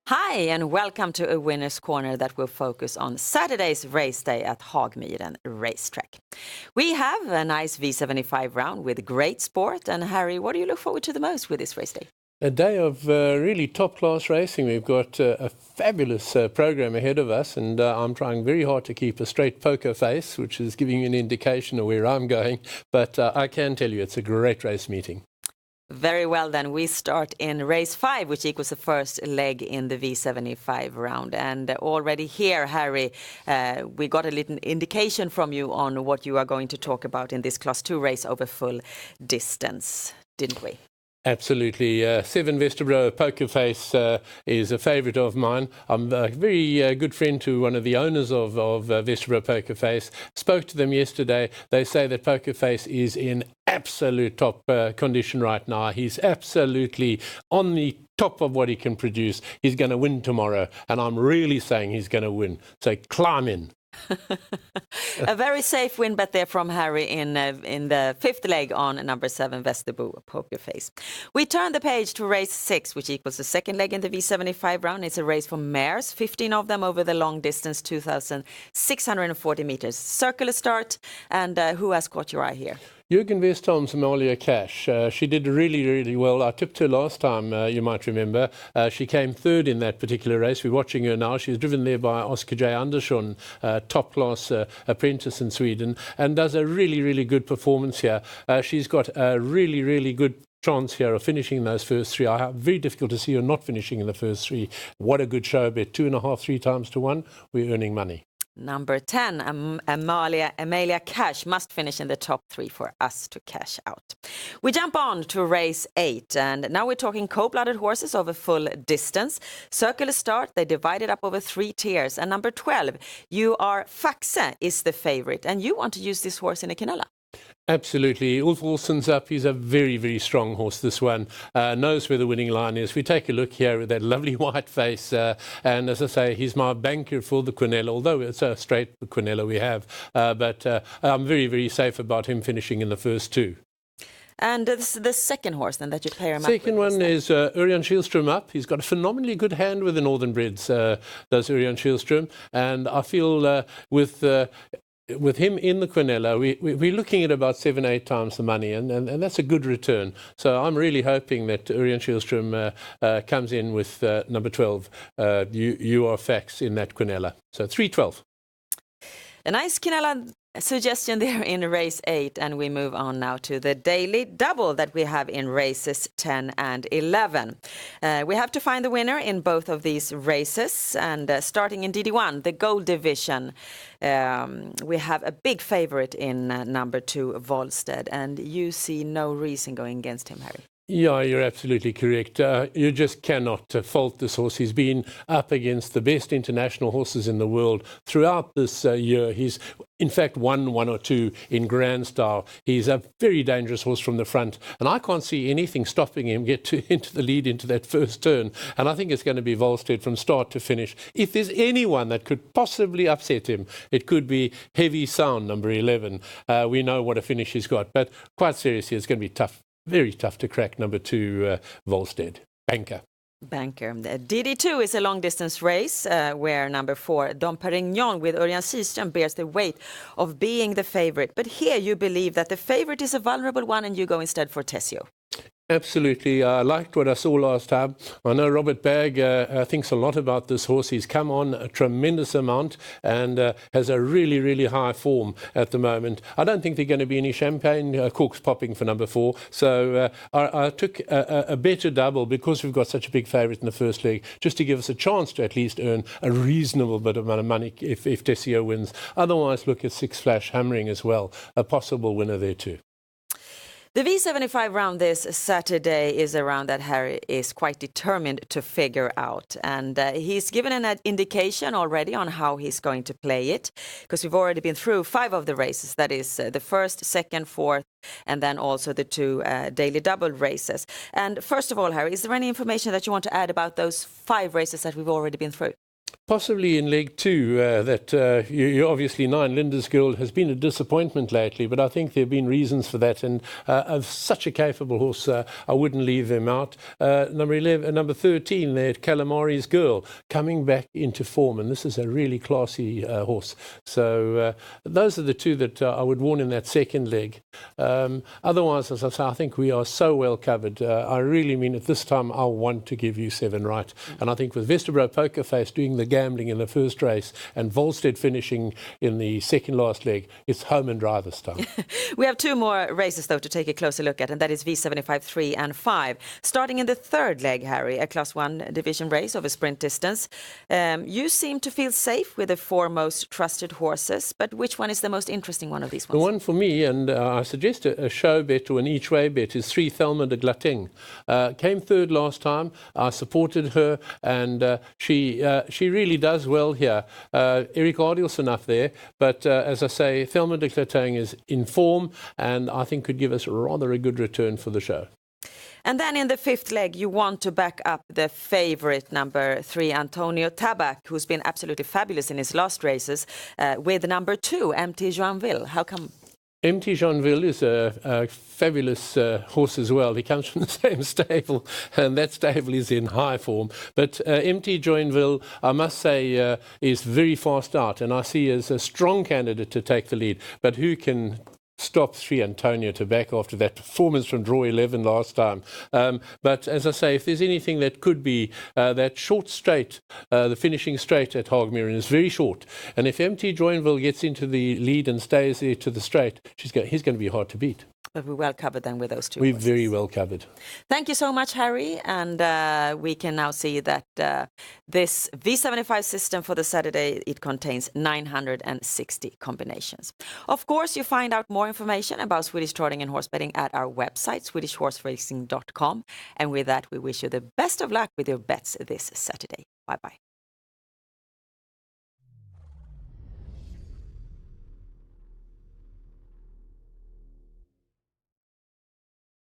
Hi, and welcome to a Winner's Corner that will focus on Saturday's race day at Hagmyren Racetrack. We have a nice V75 round with great sport. And Harry, what do you look forward to the most with this race day? A day of really top-class racing. We've got a fabulous program ahead of us, and I'm trying very hard to keep a straight poker face, which is giving you an indication of where I'm going. But I can tell you it's a great race meeting. Very well, then. We start in race 5, which equals the first leg in the V75 round. And already here, Harry, we got a little indication from you on what you are going to talk about in this Class 2 race over full distance, didn't we? Absolutely. 7 Vesterbro Poker Face is a favourite of mine. I'm a very good friend to one of the owners of Vesterbro Poker Face. Spoke to them yesterday. They say that Poker Face is in absolute top condition right now. He's absolutely on the top of what he can produce. He's going to win tomorrow, and I'm really saying he's going to win. So climb in. A very safe win bet there from Harry in the fifth leg on number 7 Vesterbro Poker Face. We turn the page to race 6, which equals the second leg in the V75 round. It's a race for mares, 15 of them over the long distance, 2,640 meters. Circular start, and who has caught your eye here? Jürgen Westholm's Amalia Cash. She did really, really well. I tipped her last time, you might remember. She came third in that particular race. We're watching her now. She's driven there by Oscar J. Andersson, top-class apprentice in Sweden, and does a really, really good performance here. She's got a really, really good chance here of finishing those first 3. I have very difficult to see her not finishing in the first 3. What a good show bet. 2.5, 3 times to 1. We're earning money. Number 10, Amalia Cash must finish in the top 3 for us to cash out. We jump on to race 8, and now we're talking cold-blooded horses over full distance. Circular start, they divide it up over 3 tiers. And number 12, You Are Faxe is the favorite, and you want to use this horse in a Quinella. Absolutely. Ulf Olsson's up. He's a very, very strong horse, this one. Knows where the winning line is. We take a look here at that lovely white face. And as I say, he's my banker for the Quinella, although it's a straight Quinella we have. But I'm very, very safe about him finishing in the first 2. And the second horse then that you pair him up with? Second one is Örjan Kihlström up. He's got a phenomenally good hand with the Northern Breds, does Örjan Kihlström. And I feel with him in the Quinella, we're looking at about 7-8 times the money, and that's a good return. So I'm really hoping that Örjan Kihlström comes in with number 12, You Are Faxe in that Quinella. So 3-12. A nice Quinella suggestion there in race 8, and we move on now to the daily double that we have in races 10 and 11. We have to find the winner in both of these races, and starting in DD1, the gold division, we have a big favorite in number 2, Volstead, and you see no reason going against him, Harry. Yeah, you're absolutely correct. You just cannot fault this horse. He's been up against the best international horses in the world throughout this year. He's, in fact, won 1 or 2 in grand style. He's a very dangerous horse from the front, and I can't see anything stopping him get into the lead into that first turn. And I think it's going to be Volstead from start to finish. If there's anyone that could possibly upset him, it could be Heavy Sound, number 11. We know what a finish he's got, but quite seriously, it's going to be tough. Very tough to crack number 2, Volstead. Banker. DD2 is a long-distance race where number 4, Dom Perignon with Örjan Kihlström bears the weight of being the favorite. But here you believe that the favorite is a vulnerable one and you go instead for Tessio. Absolutely. I liked what I saw last time. I know Robert Bagg thinks a lot about this horse. He's come on a tremendous amount and has a really, really high form at the moment. I don't think there are going to be any champagne corks popping for number 4. So I took a better double because we've got such a big favourite in the first leg, just to give us a chance to at least earn a reasonable bit of money if Tessio wins. Otherwise, look at 6 Flash Hammering as well, a possible winner there too. The V75 round this Saturday is a round that Harry is quite determined to figure out. And he's given an indication already on how he's going to play it, because we've already been through 5 of the races. That is the first, second, fourth, and then also the 2 daily double races. And first of all, Harry, is there any information that you want to add about those 5 races that we've already been through? Possibly in leg 2, you obviously 9, Linda's Girl, has been a disappointment lately, but I think there have been reasons for that. And of such a capable horse, I wouldn't leave them out. Number 13, there, Calamari's Girl, coming back into form, and this is a really classy horse. So those are the two that I would warn in that second leg. Otherwise, as I say, I think we are so well covered. I really mean at this time, I want to give you 7 right. And I think with Vesterbro Pokerface doing the gambling in the first race and Volstead finishing in the second last leg, it's home and dry this time. We have 2 more races though to take a closer look at, and that is V75 3 and 5. Starting in the third leg, Harry, a Class 1 division race over sprint distance. You seem to feel safe with the 4 most trusted horses, but which one is the most interesting one of these ones? The one for me, and I suggest a show bet or an each way bet, is 3 Thelma de Glatting. Came third last time. I supported her, and she really does well here. Eric Adielson up there, but as I say, Thelma de Glatting is in form, and I think could give us rather a good return for the show. And then in the fifth leg, you want to back up the favorite, number 3, Antonio Tabak, who's been absolutely fabulous in his last races, with number 2, MT Joinville. How come? MT Joinville is a fabulous horse as well. He comes from the same stable, and that stable is in high form. But MT Joinville, I must say, is very fast out, and I see as a strong candidate to take the lead. But who can stop 3 Antonio Tabak after that performance from draw 11 last time? But as I say, if there's anything that could be that short straight, the finishing straight at Hagmyren is very short. And if MT Joinville gets into the lead and stays there to the straight, he's going to be hard to beat. But we're well covered then with those 2 We're horses. very well covered. Thank you so much, Harry. And we can now see that this V75 system for the Saturday, it contains 960 combinations. Of course, you find out more information about Swedish trotting and horse betting at our website, swedishhorseracing.com. And with that, we wish you the best of luck with your bets this Saturday. Bye-bye.